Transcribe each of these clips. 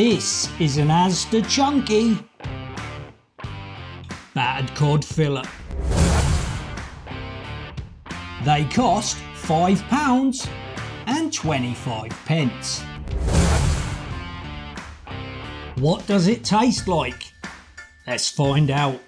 This is an Asda Chunky Battered Cod Fillet. They cost £5.25. What does it taste like? Let's find out.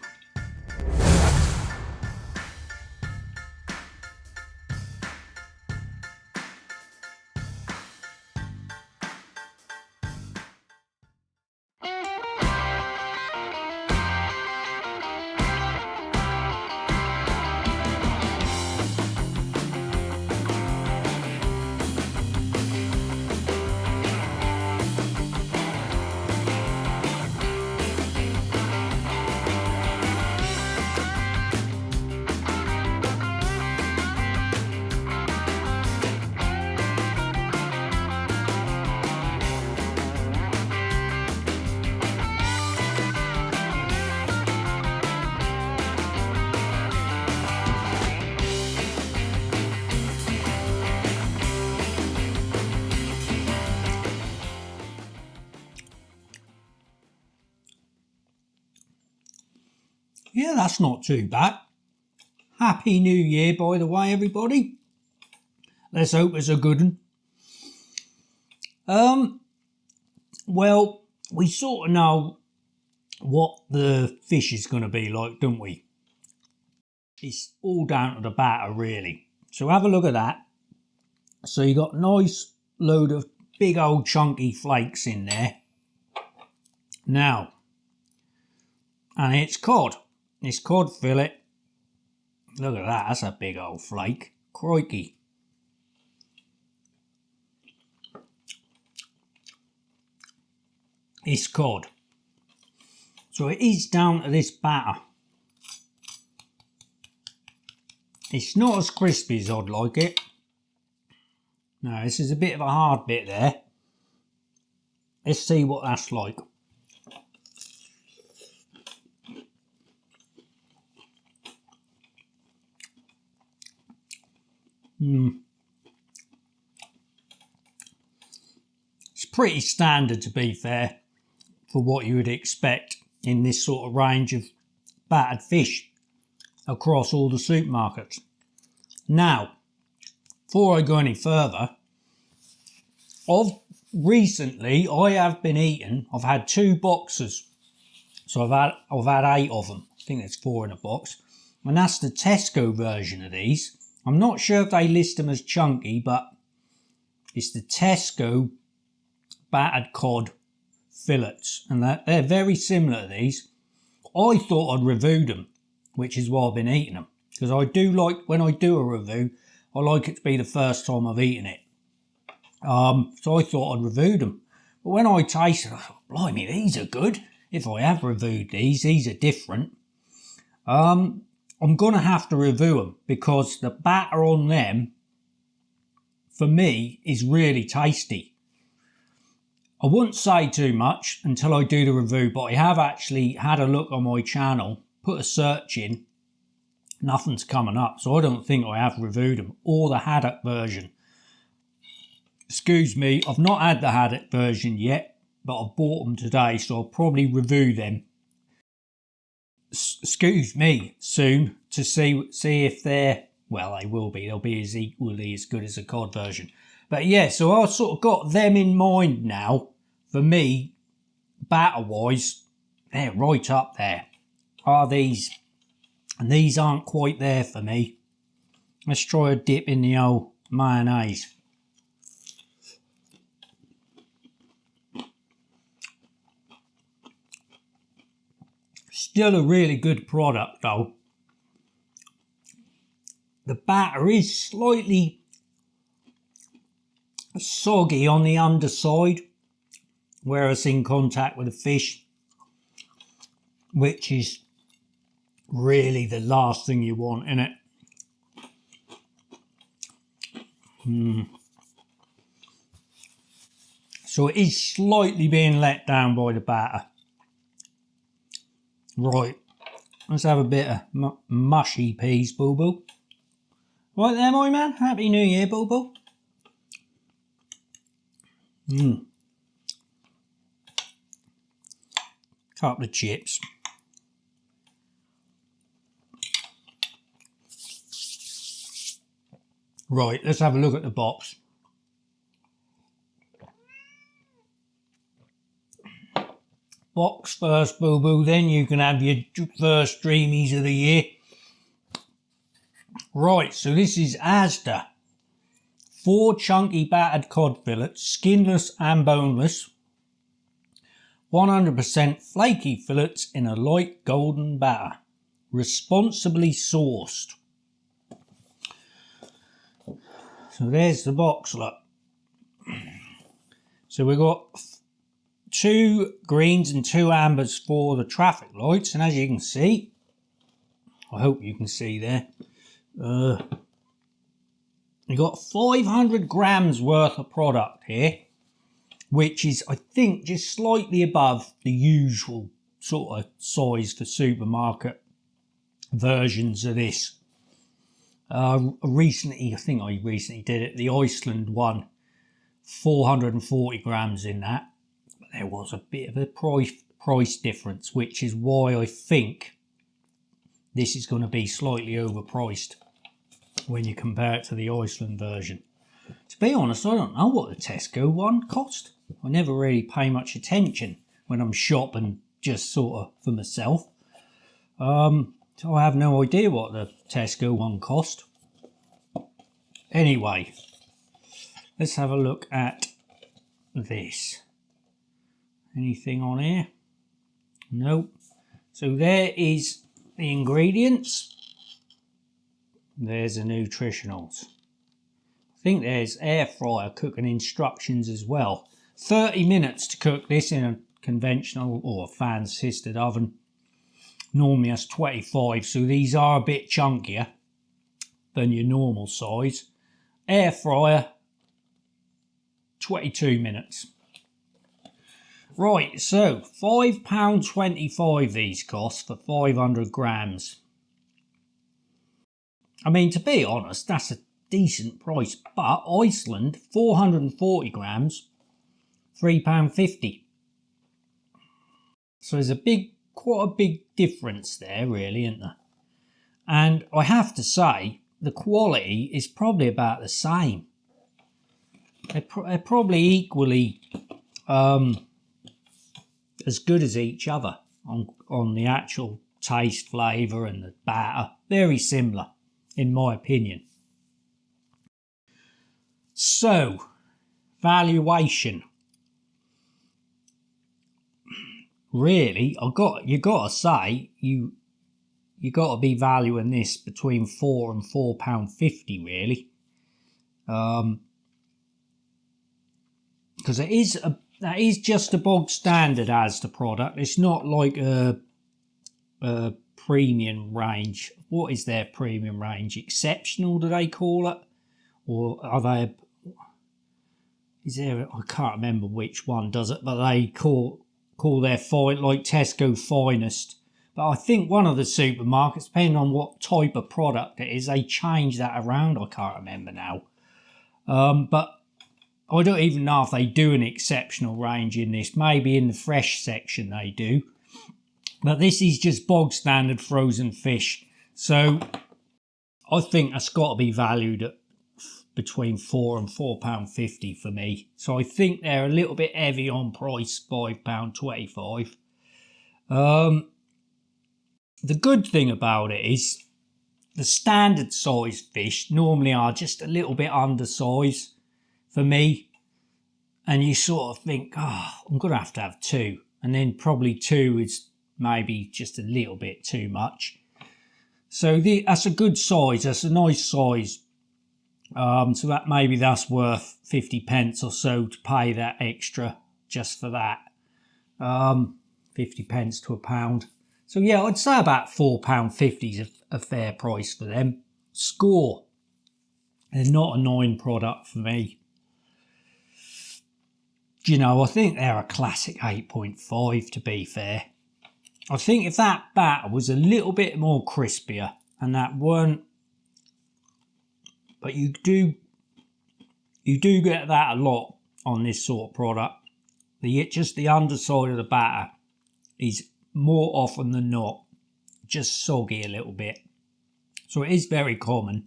Yeah, that's not too bad. Happy New Year, by the way, everybody. Let's hope it's a good one. Well, we sort of know what the fish is going to be like, don't we? It's all down to the batter, really. So have a look at that. So you got a nice load of big old chunky flakes in there. Now, and it's cod. It's cod fillet. Look at that, that's a big old flake. Crikey. It's cod. So it is down to this batter. It's not as crispy as I'd like it. No, this is a bit of a hard bit there. Let's see what that's like. It's pretty standard, to be fair, for what you would expect in this sort of range of battered fish across all the supermarkets. Now, before I go any further, I've had 2 boxes. So I've had 8 of them. I think there's 4 in a box. And that's the Tesco version of these. I'm not sure if they list them as chunky, but it's the Tesco Battered Cod Fillets. And they're very similar to these. I thought I'd reviewed them, which is why I've been eating them. Because I do like, when I do a review, I like it to be the first time I've eaten it. So I thought I'd reviewed them. But when I tasted them, I thought, blimey, these are good. If I have reviewed these are different. I'm going to have to review them because the batter on them, for me, is really tasty. I wouldn't say too much until I do the review, but I have actually had a look on my channel, put a search in, nothing's coming up, so I don't think I have reviewed them, or the haddock version. Excuse me, I've not had the haddock version yet, but I've bought them today, so I'll probably review them. Excuse me, soon, to see if they're, well, they will be, they'll be as equally as good as the cod version. But yeah, so I've sort of got them in mind now. For me, batter wise, they're right up there. Are these? And these aren't quite there for me. Let's try a dip in the old mayonnaise. Still a really good product though. The batter is slightly soggy on the underside where it's in contact with the fish, which is really the last thing you want, innit? So it is slightly being let down by the batter. Right, let's have a bit of mushy peas, boo-boo. Right there, my man. Happy New Year, boo-boo. couple of chips. Right, let's have a look at the box. Box first, boo-boo, then you can have your first dreamies of the year. Right, so this is Asda. 4 chunky battered cod fillets, skinless and boneless. 100% flaky fillets in a light golden batter. Responsibly sourced. So there's the box, look. So we've got 2 greens and 2 ambers for the traffic lights, and as you can see, I hope you can see there, you've got 500 grams worth of product here, which is, I think, just slightly above the usual sort of size for supermarket versions of this. I think I recently did it, the Iceland one, 440 grams in that. But there was a bit of a price difference, which is why I think this is going to be slightly overpriced when you compare it to the Iceland version. To be honest, I don't know what the Tesco one cost. I never really pay much attention when I'm shopping just sort of for myself. So I have no idea what the Tesco one cost. Anyway, let's have a look at this. Anything on here? Nope. So there is the ingredients. There's the nutritionals. I think there's air fryer cooking instructions as well. 30 minutes to cook this in a conventional or a fan assisted oven. Normally that's 25, so these are a bit chunkier than your normal size. Air fryer, 22 minutes. Right, so £5.25 these cost for 500 grams. I mean, to be honest, that's a decent price, but Iceland, 440 grams, £3.50. So there's quite a big difference there, really, isn't there? And I have to say, the quality is probably about the same. They're probably equally as good as each other on the actual taste, flavour and the batter. Very similar, in my opinion. So, valuation. Really, you got to say, you got to be valuing this between £4 and £4.50, really. Because that is just a bog standard Asda product. It's not like a premium range. What is their premium range? Exceptional, do they call it? Or are they? I can't remember which one does it, but they call their like Tesco Finest. But I think one of the supermarkets, depending on what type of product it is, they change that around. I can't remember now. But I don't even know if they do an exceptional range in this. Maybe in the fresh section they do. But this is just bog standard frozen fish. So I think that's got to be valued at between £4 and £4.50 for me. So I think they're a little bit heavy on price, £5.25. The good thing about it is the standard size fish normally are just a little bit undersized for me. And you sort of think, I'm going to have 2. And then probably 2 is maybe just a little bit too much. So that's a good size. That's a nice size. So that that's worth 50p or so to pay that extra just for that. 50p to £1. So yeah, I'd say about £4.50 is a fair price for them. Score. They're not a 9 product for me. You know, I think they're a classic 8.5 to be fair. I think if that batter was a little bit more crispier and that weren't, but you do get that a lot on this sort of product. Just the underside of the batter is more often than not just soggy a little bit. So it is very common.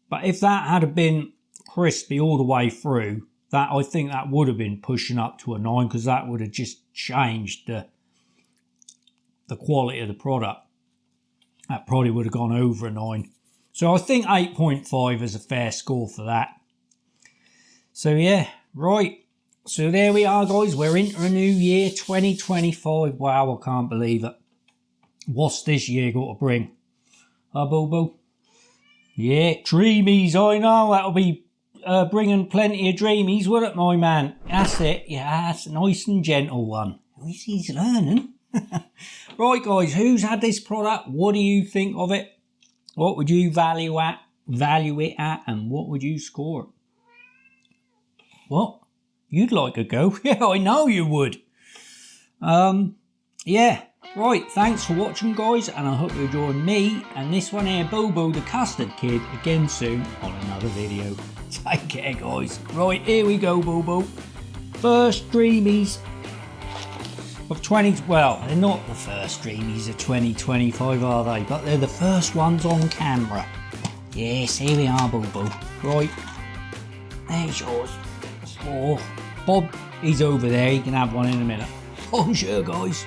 But if that had been crispy all the way through, that I think that would have been pushing up to a 9, because that would have just changed the quality of the product. That probably would have gone over a 9. So I think 8.5 is a fair score for that. So yeah, right. So there we are, guys. We're into a new year, 2025. Wow, I can't believe it. What's this year got to bring? Boo-boo? Yeah, dreamies, I know. That'll be bringing plenty of dreamies, will it, my man? That's it. Yeah, that's a nice and gentle one. At least he's learning. Right, guys, who's had this product? What do you think of it? What would you value it at, and what would you score it? What? You'd like a go? Yeah, I know you would. Yeah. Right, thanks for watching, guys, and I hope you join me and this one here, Bobo the Custard Kid, again soon on another video. Take care, guys. Right, here we go, Bobo. First dreamies of 20... Well, they're not the first dreamies of 2025, are they? But they're the first ones on camera. Yes, here we are, Bobo. Right, there's yours. Oh, Bob, he's over there. He can have one in a minute. Bonjour, guys.